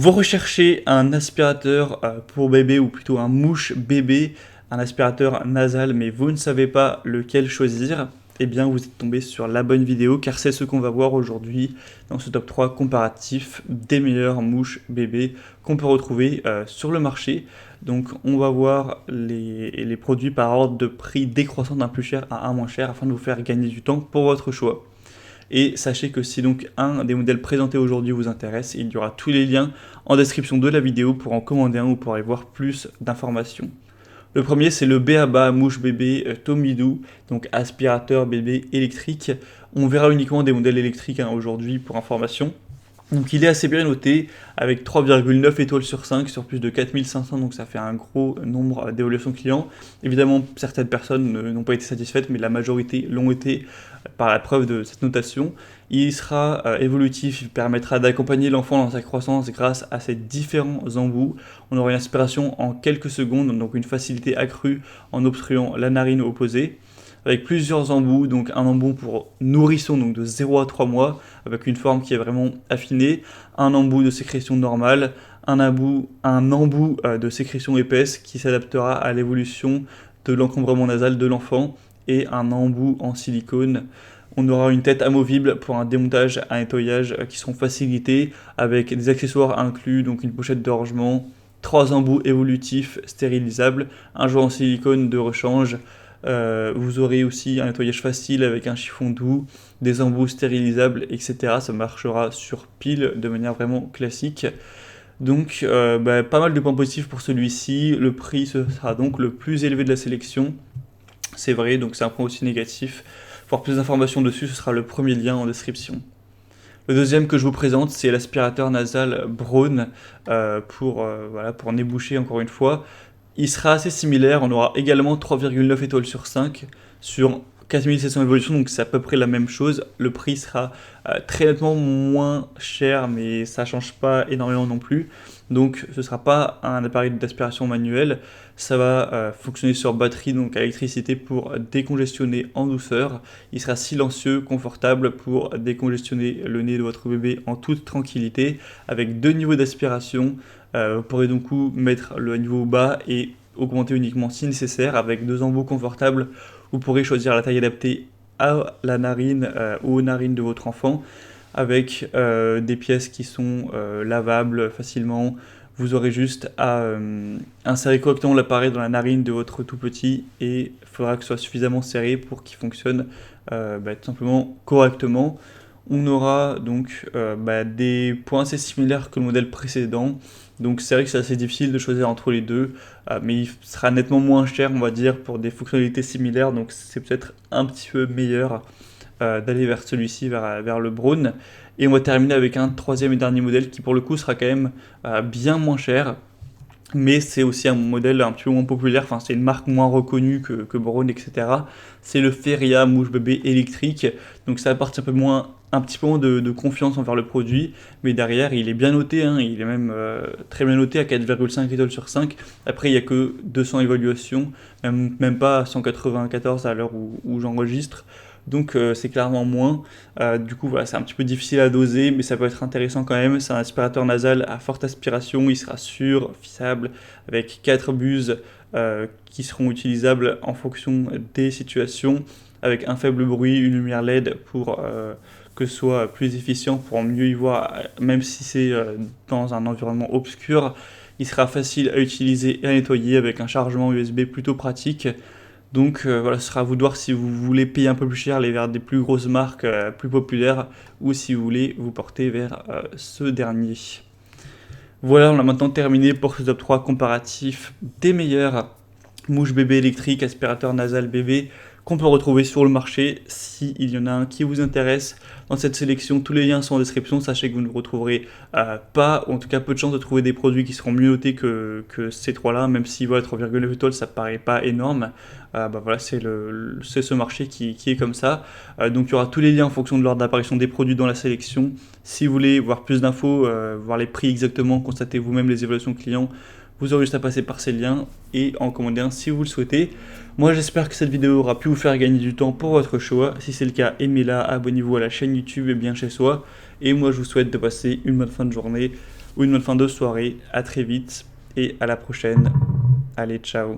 Vous recherchez un aspirateur pour bébé ou plutôt un mouche bébé, un aspirateur nasal mais vous ne savez pas lequel choisir, eh bien vous êtes tombé sur la bonne vidéo car c'est ce qu'on va voir aujourd'hui dans ce top 3 comparatif des meilleures mouches bébés qu'on peut retrouver sur le marché. Donc on va voir les produits par ordre de prix décroissant d'un plus cher à un moins cher afin de vous faire gagner du temps pour votre choix. Et sachez que si donc un des modèles présentés aujourd'hui vous intéresse, il y aura tous les liens en description de la vidéo pour en commander un ou pour aller voir plus d'informations. Le premier c'est le B.A.B.A. mouche bébé Tomidou, donc aspirateur bébé électrique. On verra uniquement des modèles électriques aujourd'hui pour information. Donc il est assez bien noté avec 3,9 étoiles sur 5 sur plus de 4500, donc ça fait un gros nombre d'évaluations clients. Évidemment, certaines personnes n'ont pas été satisfaites, mais la majorité l'ont été par la preuve de cette notation. Il sera évolutif, il permettra d'accompagner l'enfant dans sa croissance grâce à ses différents embouts. On aura une aspiration en quelques secondes, donc une facilité accrue en obstruant la narine opposée, avec plusieurs embouts, donc un embout pour nourrisson, donc de 0 à 3 mois, avec une forme qui est vraiment affinée, un embout de sécrétion normale, un embout de sécrétion épaisse qui s'adaptera à l'évolution de l'encombrement nasal de l'enfant, et un embout en silicone. On aura une tête amovible pour un démontage, un nettoyage qui seront facilités, avec des accessoires inclus, donc une pochette de rangement, 3 embouts évolutifs stérilisables, un jouet en silicone de rechange. Vous aurez aussi un nettoyage facile avec un chiffon doux, des embouts stérilisables, etc. Ça marchera sur pile de manière vraiment classique. Donc pas mal de points positifs pour celui-ci. Le prix sera donc le plus élevé de la sélection. C'est vrai, donc c'est un point aussi négatif. Pour plus d'informations dessus, ce sera le premier lien en description. Le deuxième que je vous présente, c'est l'aspirateur nasal Braun pour nez bouché encore une fois. Il sera assez similaire, on aura également 3,9 étoiles sur 5 sur 4700 évolutions, donc c'est à peu près la même chose. Le prix sera très nettement moins cher, mais ça ne change pas énormément non plus. Donc ce ne sera pas un appareil d'aspiration manuel, ça va fonctionner sur batterie, donc à électricité pour décongestionner en douceur. Il sera silencieux, confortable pour décongestionner le nez de votre bébé en toute tranquillité, avec 2 niveaux d'aspiration. Vous pourrez donc mettre le niveau bas et augmenter uniquement si nécessaire avec 2 embouts confortables. Vous pourrez choisir la taille adaptée à la narine ou aux narines de votre enfant avec des pièces qui sont lavables facilement. Vous aurez juste à insérer correctement l'appareil dans la narine de votre tout petit et il faudra que ce soit suffisamment serré pour qu'il fonctionne tout simplement correctement. On aura donc des points assez similaires que le modèle précédent. Donc c'est vrai que c'est assez difficile de choisir entre les deux, mais il sera nettement moins cher, on va dire, pour des fonctionnalités similaires. Donc c'est peut-être un petit peu meilleur d'aller vers celui-ci, vers le Braun. Et on va terminer avec un troisième et dernier modèle qui pour le coup sera quand même bien moins cher. Mais c'est aussi un modèle un petit peu moins populaire, enfin c'est une marque moins reconnue que Braun, etc. C'est le Feria mouche bébé électrique, donc ça apporte un petit peu moins de confiance envers le produit, mais derrière il est bien noté, hein, il est même très bien noté à 4,5 étoiles sur 5. Après il n'y a que 200 évaluations, même pas 194 à l'heure où j'enregistre. Donc c'est clairement moins. Du coup voilà, c'est un petit peu difficile à doser, mais ça peut être intéressant quand même. C'est un aspirateur nasal à forte aspiration, il sera sûr, fiable, avec 4 buses qui seront utilisables en fonction des situations, avec un faible bruit, une lumière LED pour que ce soit plus efficient, pour mieux y voir, même si c'est dans un environnement obscur. Il sera facile à utiliser et à nettoyer avec un chargement USB plutôt pratique. Donc voilà, ce sera à vous de voir si vous voulez payer un peu plus cher, aller vers des plus grosses marques plus populaires, ou si vous voulez vous porter vers ce dernier. Voilà, on a maintenant terminé pour ce top 3 comparatif des meilleurs mouches bébé électriques, aspirateur nasal bébé qu'on peut retrouver sur le marché. S'il y en a un qui vous intéresse dans cette sélection, tous les liens sont en description. Sachez que vous ne retrouverez pas, ou en tout cas peu de chances de trouver des produits qui seront mieux notés que ces trois-là, même si voilà, 3,9 étoiles ça paraît pas énorme. Voilà, c'est ce marché qui est comme ça. Donc il y aura tous les liens en fonction de l'ordre d'apparition des produits dans la sélection. Si vous voulez voir plus d'infos, voir les prix exactement, constatez vous-même les évaluations clients, vous aurez juste à passer par ces liens et en commander un si vous le souhaitez. Moi j'espère que cette vidéo aura pu vous faire gagner du temps pour votre choix. Si c'est le cas, aimez-la, abonnez-vous à la chaîne YouTube et bien chez soi. Et moi je vous souhaite de passer une bonne fin de journée ou une bonne fin de soirée. À très vite et à la prochaine. Allez, ciao.